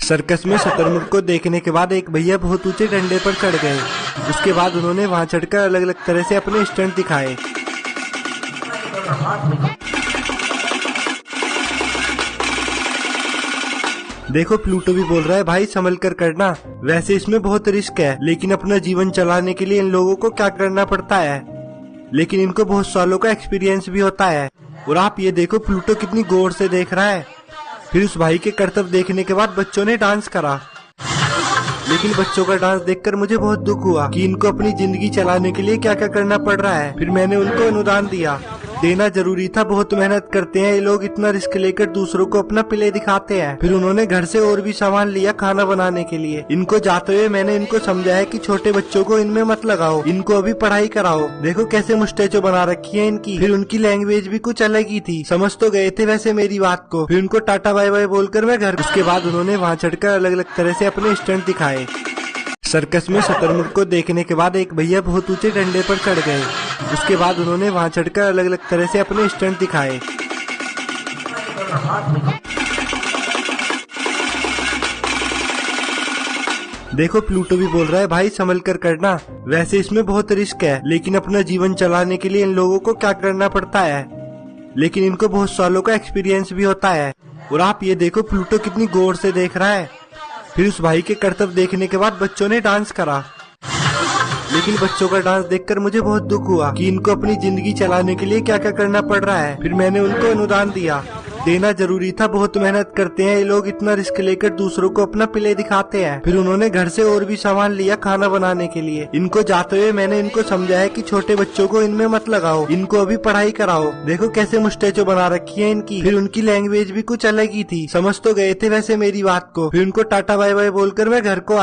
Circus में शुतुरमुर्ग को देखने के बाद एक भैया बहुत ऊंचे डंडे पर चढ़ गए। उसके बाद उन्होंने वहां चढ़कर अलग अलग तरह से अपने स्टंट दिखाए। देखो प्लूटो भी बोल रहा है, भाई संभल कर करना। वैसे इसमें बहुत रिस्क है, लेकिन अपना जीवन चलाने के लिए इन लोगों को क्या करना पड़ता है, लेकिन इनको बहुत सालों का एक्सपीरियंस भी होता है। और आप ये देखो प्लूटो कितनी गौर से देख रहा है। फिर उस भाई के करतब देखने के बाद बच्चों ने डांस करा, लेकिन बच्चों का डांस देखकर मुझे बहुत दुख हुआ कि इनको अपनी जिंदगी चलाने के लिए क्या क्या करना पड़ रहा है। फिर मैंने उनको अनुदान दिया, देना जरूरी था। बहुत मेहनत करते हैं ये लोग, इतना रिस्क लेकर दूसरों को अपना प्ले दिखाते हैं। फिर उन्होंने घर से और भी सामान लिया खाना बनाने के लिए। इनको जाते हुए मैंने इनको समझाया कि छोटे बच्चों को इनमें मत लगाओ, इनको अभी पढ़ाई कराओ। देखो कैसे मुस्टैचो बना रखी है इनकी। फिर उनकी लैंग्वेज भी कुछ अलग ही थी, समझ तो गए थे वैसे मेरी बात को। फिर उनको टाटा बाय बाय बोलकर मैं घर। उसके बाद उन्होंने वहाँ चढ़कर अलग अलग तरह से अपने स्टंट दिखाए। सर्कस में शुतुरमुर्ग को देखने के बाद एक भैया बहुत ऊंचे डंडे पर चढ़ गए। उसके बाद उन्होंने वहां चढ़कर अलग अलग तरह से अपने स्टंट दिखाए। देखो प्लूटो भी बोल रहा है, भाई संभल कर करना। वैसे इसमें बहुत रिस्क है, लेकिन अपना जीवन चलाने के लिए इन लोगों को क्या करना पड़ता है, लेकिन इनको बहुत सालों का एक्सपीरियंस भी होता है। और आप ये देखो प्लूटो कितनी गौर से देख रहा है। फिर उस भाई के करतब देखने के बाद बच्चों ने डांस करा, लेकिन बच्चों का डांस देखकर मुझे बहुत दुख हुआ कि इनको अपनी जिंदगी चलाने के लिए क्या क्या करना पड़ रहा है। फिर मैंने उनको अनुदान दिया, देना जरूरी था। बहुत मेहनत करते हैं ये लोग, इतना रिस्क लेकर दूसरों को अपना प्ले दिखाते हैं। फिर उन्होंने घर से और भी सामान लिया खाना बनाने के लिए। इनको जाते हुए मैंने इनको समझाया कि छोटे बच्चों को इनमें मत लगाओ, इनको अभी पढ़ाई कराओ। देखो कैसे मुस्टैचो बना रखी है इनकी। फिर उनकी लैंग्वेज भी कुछ अलग ही थी, समझ तो गए थे वैसे मेरी बात को। फिर उनको टाटा बाय बाय बोलकर मैं घर को